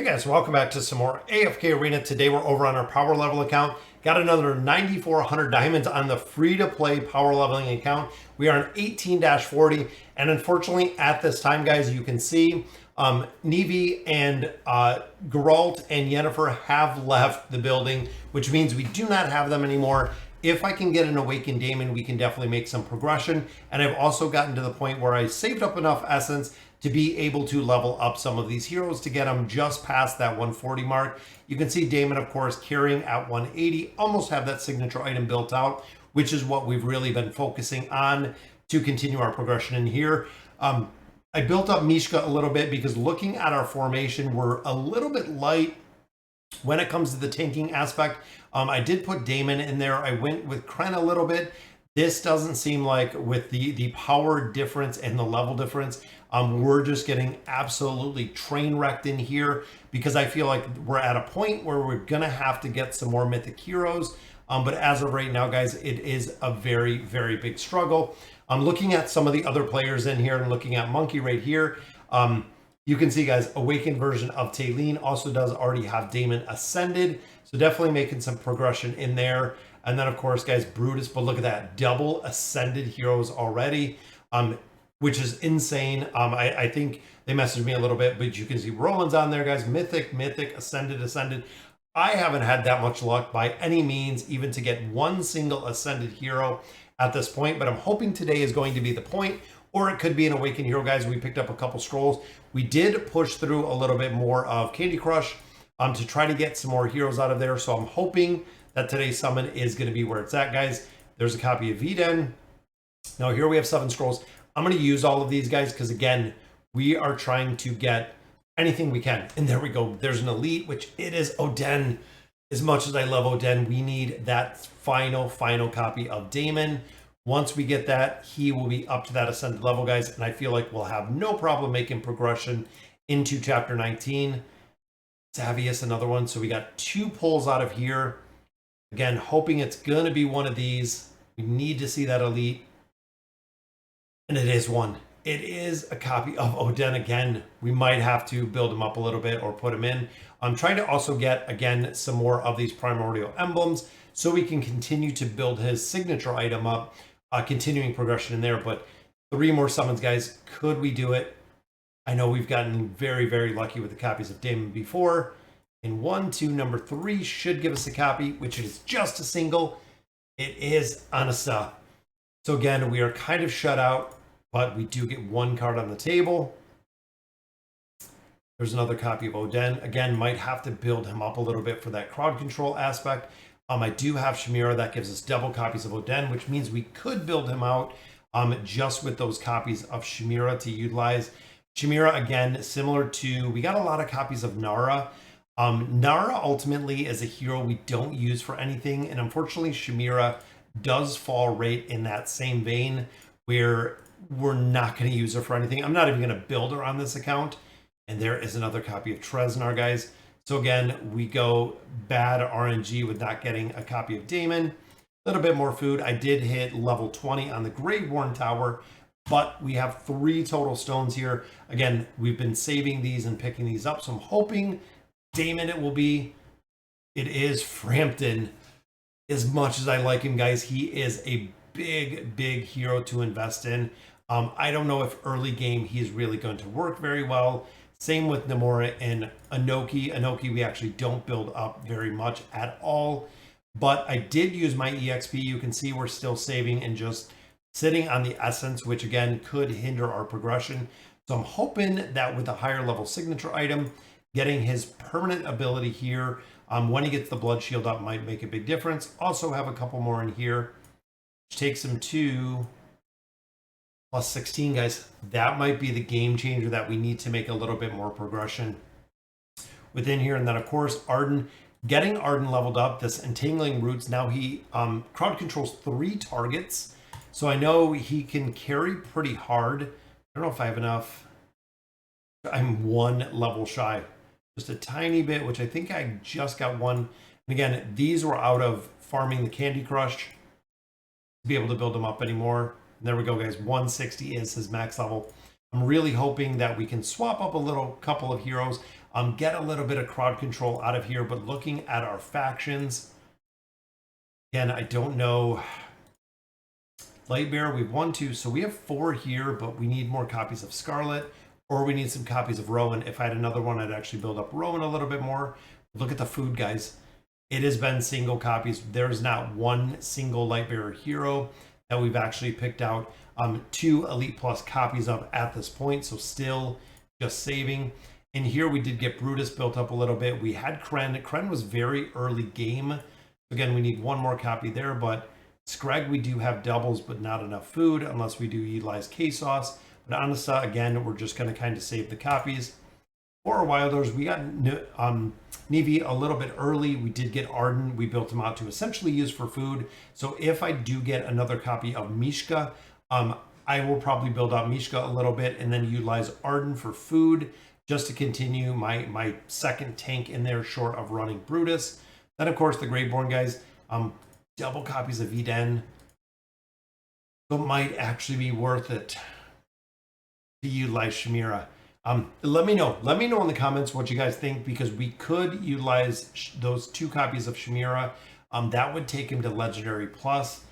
Guys, welcome back to some more AFK Arena. Today we're over on our power level account. Got another 9,400 diamonds on the free-to-play power leveling account. We are on 18-40, and unfortunately at this time, guys, you can see Nevi and Geralt and Yennefer have left the building, which means we do not have them anymore. If I can get an Awakened Daimon, we can definitely make some progression. And I've also gotten to the point where I saved up enough essence to be able to level up some of these heroes to get them just past that 140 mark. You can see Daimon, of course, carrying at 180, almost have that signature item built out, which is what we've really been focusing on to continue our progression in here. I built up Mishka a little bit because looking at our formation, we're a little bit light when it comes to the tanking aspect. I did put Daimon in there. I went with Kren a little bit. This doesn't seem like, with the power difference and the level difference, we're just getting absolutely train wrecked in here, because I feel like we're at a point where we're gonna have to get some more mythic heroes. But as of right now, guys, it is a very, very big struggle. I'm looking at some of the other players in here and looking at Monkey right here. You can see, guys, Awakened version of Taylene also does already have Daimon Ascended. So definitely making some progression in there. And then, of course, guys, Brutus. But look at that, double Ascended heroes already, which is insane. I think they messaged me a little bit, but you can see Roland's on there, guys. Mythic, Ascended, Ascended. I haven't had that much luck by any means, even to get one single Ascended hero at this point. But I'm hoping today is going to be the point. Or it could be an Awakened hero, guys. We picked up a couple scrolls. We did push through a little bit more of Candy Crush to try to get some more heroes out of there. So I'm hoping that today's summon is going to be where it's at, guys. There's a copy of Viden. Now here we have 7 scrolls. I'm going to use all of these, guys, because again, we are trying to get anything we can. And there we go. There's an elite, which it is Oden. As much as I love Oden, we need that final copy of Daimon. Once we get that, he will be up to that Ascended level, guys. And I feel like we'll have no problem making progression into Chapter 19. Savius, another one. So we got 2 pulls out of here. Again, hoping it's going to be one of these. We need to see that elite. And it is one. It is a copy of Oden again. We might have to build him up a little bit or put him in. I'm trying to also get, again, some more of these primordial emblems so we can continue to build his signature item up. Continuing progression in there, but 3 more summons, guys. Could we do it? I know we've gotten very, very lucky with the copies of Daimon before. And 1, 2, number 3 should give us a copy, which is just a single. It is Anasa. So again, we are kind of shut out, but we do get 1 card on the table. There's another copy of Oden. Again, might have to build him up a little bit for that crowd control aspect. I do have Shamira. That gives us double copies of Oden, which means we could build him out just with those copies of Shamira to utilize. Shamira, again, similar to, we got a lot of copies of Nara. Nara ultimately is a hero we don't use for anything. And unfortunately, Shamira does fall right in that same vein where we're not going to use her for anything. I'm not even going to build her on this account. And there is another copy of Treznar, guys. So again, we go bad RNG with not getting a copy of Daimon. A little bit more food. I did hit level 20 on the Grave Worn Tower, but we have 3 total stones here. Again, we've been saving these and picking these up, so I'm hoping Daimon it will be. It is Frampton. As much as I like him, guys, he is a big hero to invest in. I don't know if early game he's really going to work very well. Same with Namora and Anoki. Anoki we actually don't build up very much at all. But I did use my EXP. You can see we're still saving and just sitting on the essence, which again could hinder our progression. So I'm hoping that with a higher level signature item, getting his permanent ability here, when he gets the blood shield up, might make a big difference. Also have a couple more in here, which takes him to plus 16, guys. That might be the game changer that we need to make a little bit more progression within here. And then, of course, Arden. Getting Arden leveled up, this Entangling Roots. Now he crowd controls 3 targets. So I know he can carry pretty hard. I don't know if I have enough. I'm 1 level shy. Just a tiny bit, which I think I just got 1. And again, these were out of farming the Candy Crush to be able to build them up anymore. And there we go, guys. 160 is his max level. I'm really hoping that we can swap up a couple of heroes. get a little bit of crowd control out of here. But looking at our factions, again, I don't know. Lightbearer, we've 1, 2, so we have 4 here, but we need more copies of Scarlet, or we need some copies of Rowan. If I had another one, I'd actually build up Rowan a little bit more. Look at the food, guys. It has been single copies. There's not one single Lightbearer hero that we've actually picked out 2 Elite Plus copies of at this point, so still just saving. And here we did get Brutus built up a little bit. We had Kren. Kren was very early game. Again, we need 1 more copy there, but Scrag, we do have doubles, but not enough food unless we do utilize K-Sauce. But Anasa, again, we're just going to kind of save the copies. For our Wilders, we got Nevi a little bit early. We did get Arden. We built him out to essentially use for food. So if I do get another copy of Mishka, I will probably build out Mishka a little bit and then utilize Arden for food just to continue my second tank in there short of running Brutus. Then, of course, the Greyborn guys. Double copies of Eden. So it might actually be worth it to utilize Shamira. Let me know in the comments what you guys think, because we could utilize those 2 copies of Shamira. That would take him to Legendary Plus.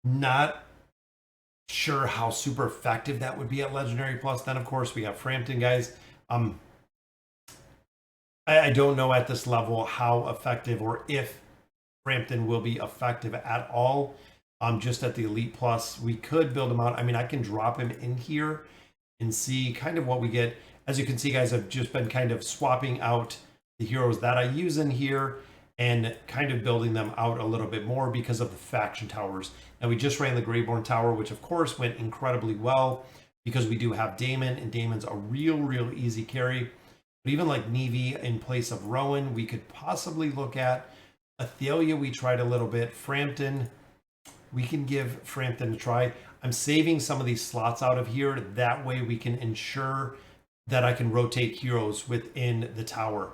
Not sure how super effective that would be at Legendary Plus. Then, of course, we got Frampton, guys. I don't know at this level how effective, or if Frampton will be effective at all. Just at the Elite Plus, we could build him out. I mean, I can drop him in here and see kind of what we get. As you can see, guys, I've just been kind of swapping out the heroes that I use in here and kind of building them out a little bit more because of the faction towers. And we just ran the Greyborn Tower, which of course went incredibly well because we do have Daimon, and Daimon's a real easy carry. But even like Nevi in place of Rowan, we could possibly look at Athalia. We tried a little bit. Frampton, we can give Frampton a try. I'm saving some of these slots out of here. That way we can ensure that I can rotate heroes within the tower.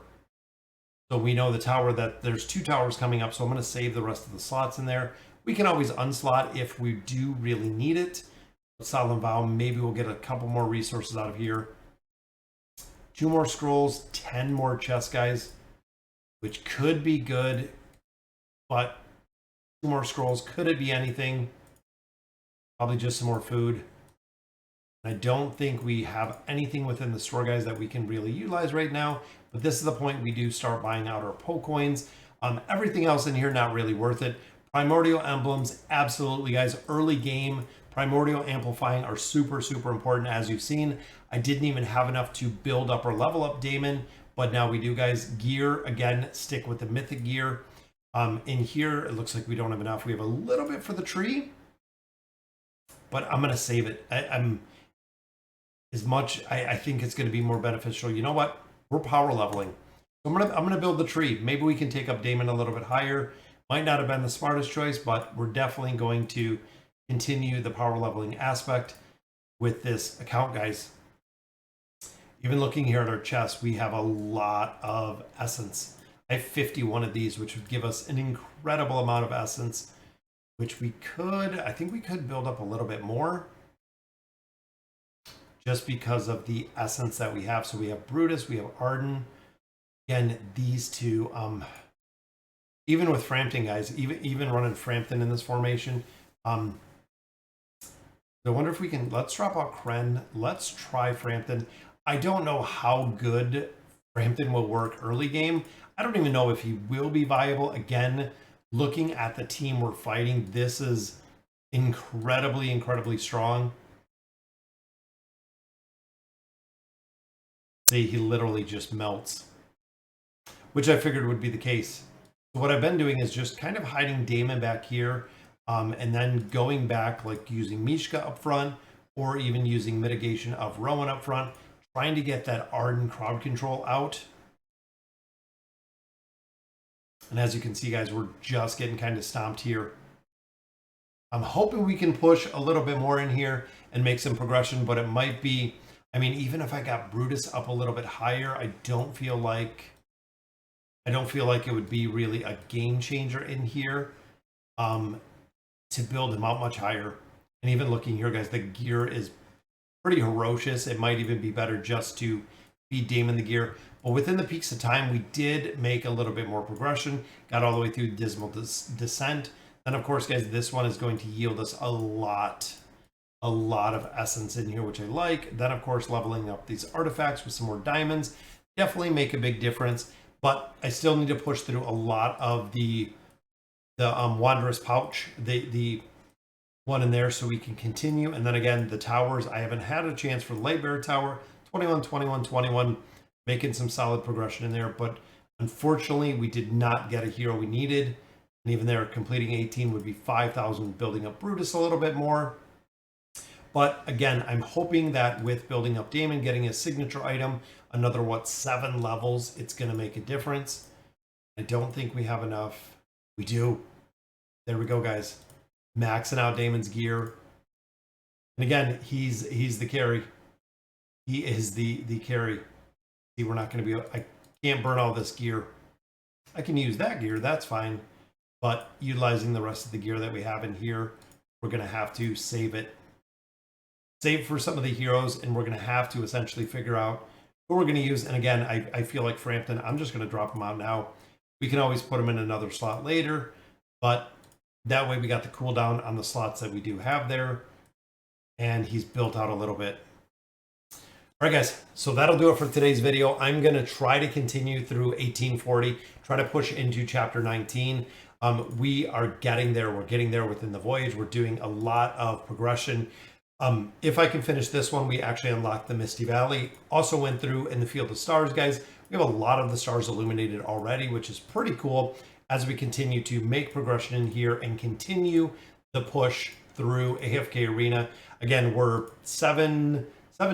So we know the tower, that there's 2 towers coming up, so I'm going to save the rest of the slots in there. We can always unslot if we do really need it. Solemn Vow, maybe we'll get a couple more resources out of here. 2 more scrolls, 10 more chest, guys, which could be good, but 2 more scrolls, could it be anything? Probably just some more food. I don't think we have anything within the store, guys, that we can really utilize right now, but this is the point we do start buying out our Poe coins. Everything else in here, not really worth it. Primordial emblems, absolutely, guys. Early game, primordial amplifying are super important. As you've seen, I didn't even have enough to build up or level up Daimon, but now we do, guys. Gear, again, stick with the mythic gear. In here, it looks like we don't have enough. We have a little bit for the tree, but I'm going to save it. I think it's going to be more beneficial. You know what? We're power leveling. So I'm gonna build the tree. Maybe we can take up Daimon a little bit higher. Might not have been the smartest choice, but we're definitely going to continue the power leveling aspect with this account, guys. Even looking here at our chest, we have a lot of essence. I have 51 of these, which would give us an incredible amount of essence, which I think we could build up a little bit more just because of the essence that we have. So we have Brutus, we have Arden. Again, these 2, even with Frampton, guys, even running Frampton in this formation, I wonder if we can, let's drop out Kren. Let's try Frampton. I don't know how good Frampton will work early game. I don't even know if he will be viable. Again, looking at the team we're fighting, this is incredibly strong. See, he literally just melts, which I figured would be the case. So what I've been doing is just kind of hiding Daimon back here, and then going back, like using Mishka up front, or even using mitigation of Rowan up front, trying to get that Arden crowd control out. And as you can see, guys, we're just getting kind of stomped here. I'm hoping we can push a little bit more in here and make some progression, but it might be, I mean, even if I got Brutus up a little bit higher, I don't feel like it would be really a game changer in here to build him out much higher. And even looking here, guys, the gear is pretty ferocious. It might even be better just to feed Daimon the gear. But within the peaks of time, we did make a little bit more progression, got all the way through Dismal Descent. And of course, guys, this one is going to yield us a lot of essence in here, which I like. Then, of course, leveling up these artifacts with some more diamonds definitely make a big difference. But I still need to push through a lot of the Wanderer's Pouch, the one in there, so we can continue. And then again, the towers, I haven't had a chance for the Light Bearer Tower, 21, 21, 21, making some solid progression in there. But unfortunately, we did not get a hero we needed. And even there, completing 18 would be 5,000, building up Brutus a little bit more. But again, I'm hoping that with building up Daimon, getting a signature item, another, 7 levels, it's going to make a difference. I don't think we have enough. We do. There we go, guys. Maxing out Daimon's gear. And again, he's the carry. He is the carry. See, we're not going to be, I can't burn all this gear. I can use that gear, that's fine. But utilizing the rest of the gear that we have in here, we're going to have to save it. Save for some of the heroes, and we're going to have to essentially figure out who we're going to use. And again, I feel like Frampton, I'm just going to drop him out now. We can always put him in another slot later, but that way we got the cooldown on the slots that we do have there, and he's built out a little bit. All right, guys, so that'll do it for today's video. I'm going to try to continue through 1840, try to push into chapter 19. We are getting there. We're getting there within the voyage. We're doing a lot of progression. If I can finish this one, we actually unlocked the Misty Valley. Also went through in the Field of Stars, guys. We have a lot of the stars illuminated already, which is pretty cool as we continue to make progression in here and continue the push through AFK Arena. Again, we're seven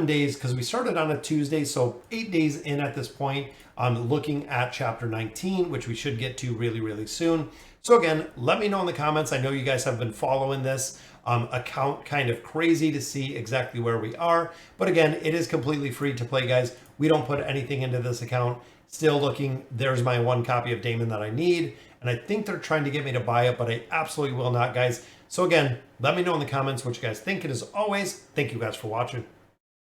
days, because we started on a Tuesday, so 8 days in at this point. Looking at chapter 19, which we should get to really, really soon. So again, let me know in the comments. I know you guys have been following this account kind of crazy to see exactly where we are. But again, it is completely free to play, guys. We don't put anything into this account. Still looking, there's my 1 copy of Daimon that I need. And I think they're trying to get me to buy it, but I absolutely will not, guys. So again, let me know in the comments what you guys think. And as always, thank you guys for watching.